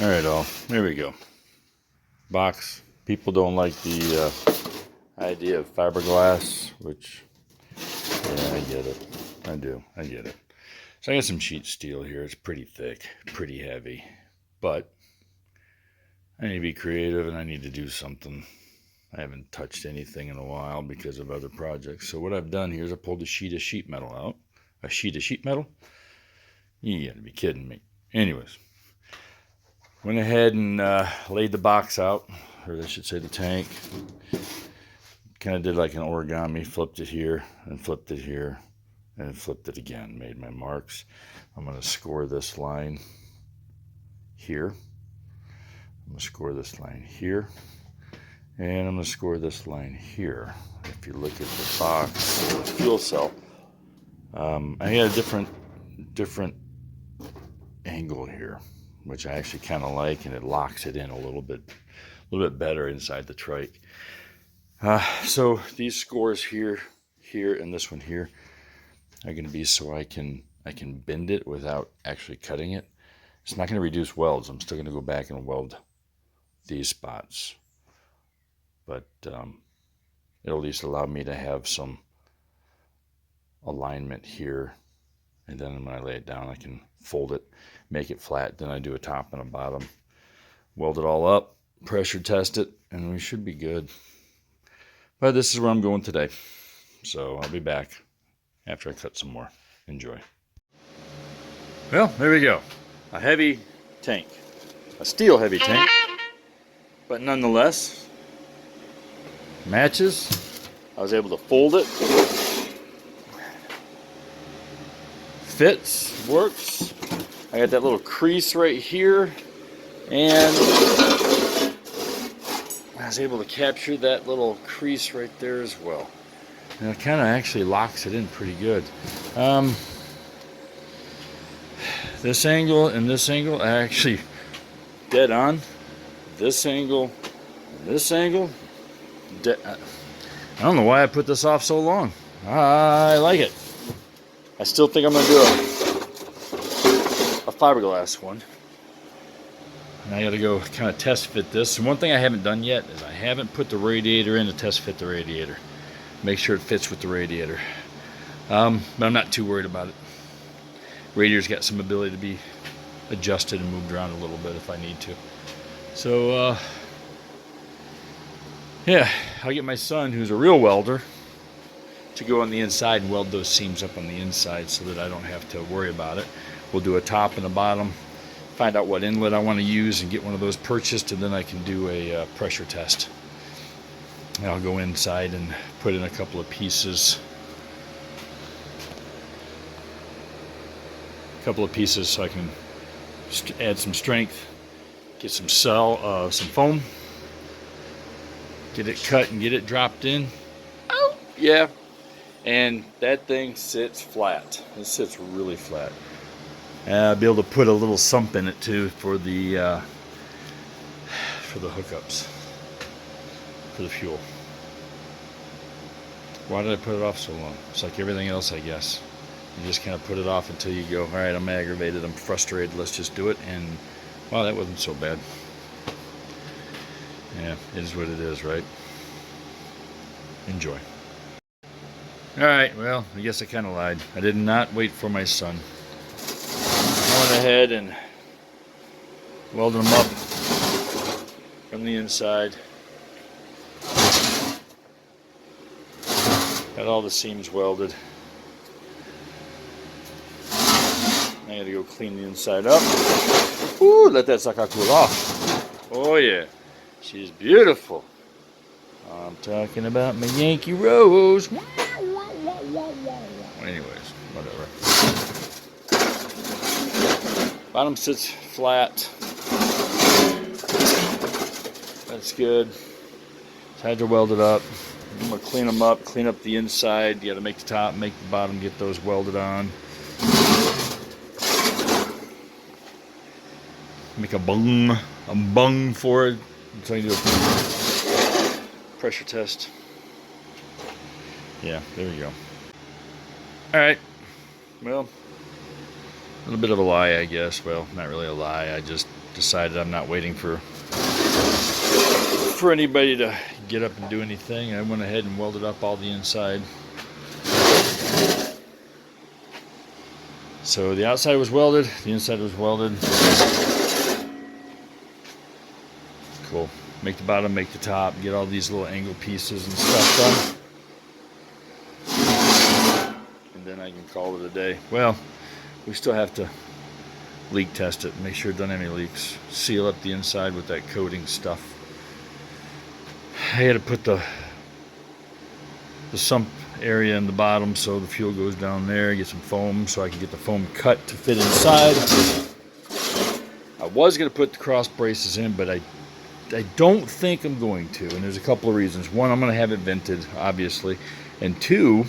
All right, all. There we go. Box. People don't like the idea of fiberglass, which, yeah, I get it. I do. I get it. So I got some sheet steel here. It's pretty thick, pretty heavy, but I need to be creative and I need to do something. I haven't touched anything in a while because of other projects. So what I've done here is I pulled a sheet of sheet metal out. A sheet of sheet metal? You gotta be kidding me. Anyways, went ahead and laid the box out, or I should say the tank. Kind of did like an origami, flipped it here and flipped it here and flipped it again. Made my marks. I'm going to score this line here. I'm going to score this line here. And I'm going to score this line here. If you look at the box, the fuel cell, I had a different angle here, which I actually kind of like, and it locks it in a little bit better inside the trike. So these scores here, and this one here are going to be so I can bend it without actually cutting it. It's not going to reduce welds. I'm still going to go back and weld these spots, but it'll at least allow me to have some alignment here, and then when I lay it down I can fold it, make it flat, then I do a top and a bottom, weld it all up, pressure test it, and we should be good. But this is where I'm going today, so I'll be back after I cut some more. Enjoy. Well, there we go. A heavy tank, a steel heavy tank, but nonetheless matches. I was able to fold it, fits, works. I got that little crease right here, and I was able to capture that little crease right there as well. And it kind of actually locks it in pretty good. This angle and this angle are actually dead on. This angle and this angle, I don't know why I put this off so long. I like it. I still think I'm going to do a fiberglass one. And I got to go kind of test fit this. And one thing I haven't done yet is I haven't put the radiator in to test fit the radiator. Make sure it fits with the radiator. But I'm not too worried about it. Radiator's got some ability to be adjusted and moved around a little bit if I need to. So, yeah, I'll get my son, who's a real welder, to go on the inside and weld those seams up on the inside so that I don't have to worry about it. We'll do a top and a bottom, find out what inlet I want to use and get one of those purchased, and then I can do a pressure test. And I'll go inside and put in a couple of pieces. So I can add some strength, get some foam, get it cut and get it dropped in. Oh, yeah. And that thing sits flat. It sits really flat. I'll be able to put a little sump in it too for the hookups, for the fuel. Why did I put it off so long? It's like everything else, I guess. You just kind of put it off until you go, all right, I'm aggravated, I'm frustrated, let's just do it. And, wow, that wasn't so bad. Yeah, it is what it is, right? Enjoy. All right, well, I guess I kind of lied. I did not wait for my son. I went ahead and welded them up from the inside. Got all the seams welded. I gotta go clean the inside up. Ooh, let that sucker cool off. Oh yeah, she's beautiful. I'm talking about my Yankee Rose. Anyways, whatever. Bottom sits flat. That's good. Sides are welded up. I'm gonna clean them up, clean up the inside. You gotta make the top, make the bottom, get those welded on. Make a bung for it. So I can do a pressure test. Yeah, there we go. Alright, well, A little bit of a lie, I guess. Well, not really a lie. I just decided I'm not waiting for anybody to get up and do anything. I went ahead and welded up all the inside. So the outside was welded, the inside was welded. Cool. Make the bottom, make the top, get all these little angle pieces and stuff done. And then I can call it a day. Well, we still have to leak test it, make sure it doesn't have any leaks. Seal up the inside with that coating stuff. I had to put the sump area in the bottom so the fuel goes down there, get some foam so I can get the foam cut to fit inside. I was going to put the cross braces in, but I don't think I'm going to, and there's a couple of reasons. One, I'm going to have it vented, obviously, and two,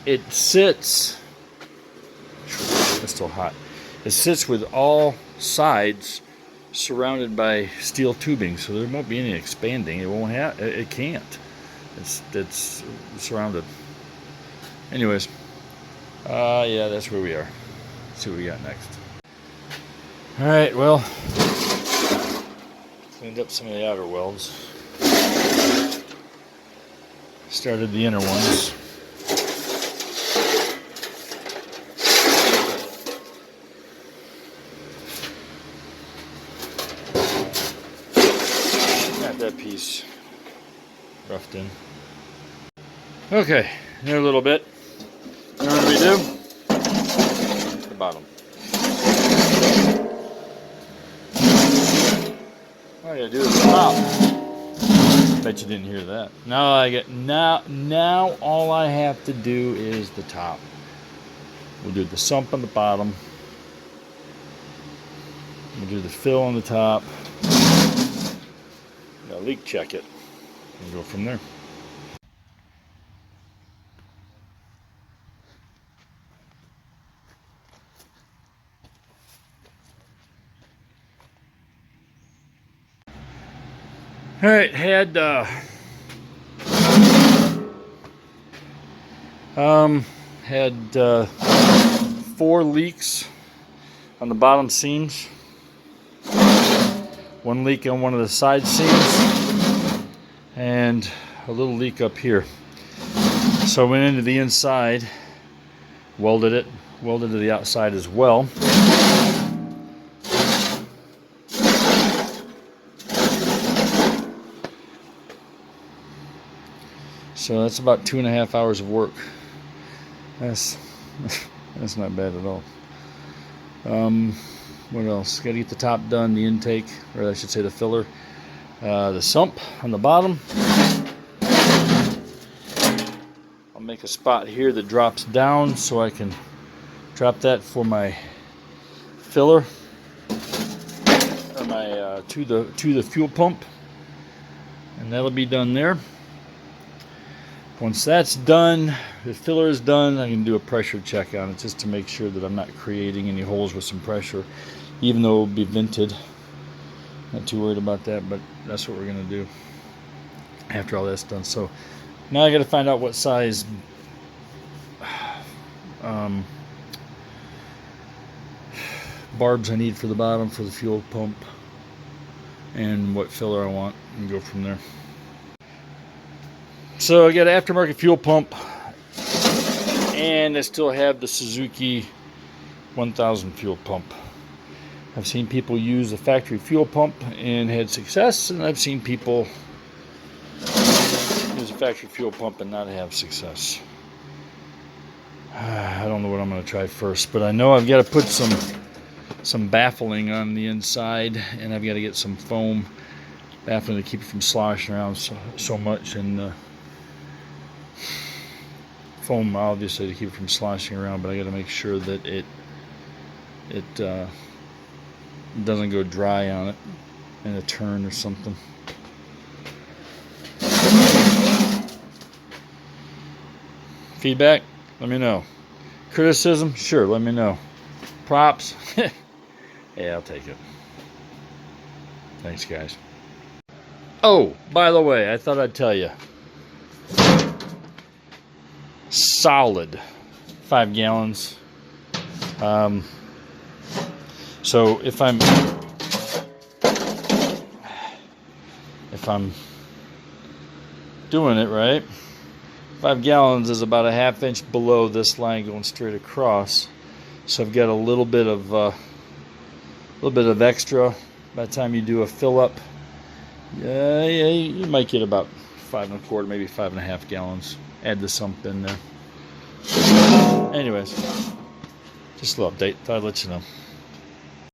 it sits, it's still hot, it sits with all sides surrounded by steel tubing, so there won't be any expanding. It can't. It's surrounded. Anyways, yeah, that's where we are. Let's see what we got next. All right, well, cleaned up some of the outer welds. Started the inner ones. Got that piece roughed in. Okay, here a little bit. You know what we do? The bottom. All I gotta do is the top. Bet you didn't hear that. Now all I have to do is the top. We'll do the sump on the bottom. We'll do the fill on the top. Now leak check it and go from there. All right, had 4 leaks on the bottom seams, 1 leak on one of the side seams, and a little leak up here. So I went into the inside, welded to the outside as well. So that's about 2.5 hours of work. That's not bad at all. What else? Got to get the top done, the intake, or I should say the filler, the sump on the bottom. I'll make a spot here that drops down so I can drop that for my filler, or my to the fuel pump, and that'll be done there. Once that's done, the filler is done, I can do a pressure check on it just to make sure that I'm not creating any holes with some pressure, even though it will be vented. Not too worried about that, but that's what we're going to do after all that's done. So now I got to find out what size barbs I need for the bottom for the fuel pump and what filler I want, and go from there. So I got an aftermarket fuel pump, and I still have the Suzuki 1000 fuel pump. I've seen people use the factory fuel pump and had success, and I've seen people use a factory fuel pump and not have success. I don't know what I'm going to try first, but I know I've got to put some baffling on the inside, and I've got to get some foam baffling to keep it from sloshing around so much, and foam obviously to keep it from sloshing around, but I got to make sure that it doesn't go dry on it in a turn or something. Feedback? Let me know. Criticism? Sure, let me know. Props? Yeah, I'll take it. Thanks, guys. Oh, by the way, I thought I'd tell you. Solid 5 gallons. So if I'm doing it right, 5 gallons is about a 1/2 inch below this line going straight across. So I've got a little bit of extra. By the time you do a fill up, yeah, you might get about 5 1/4, maybe 5.5 gallons. Add the sump in there. Anyways, just a little update. Thought I'd let you know.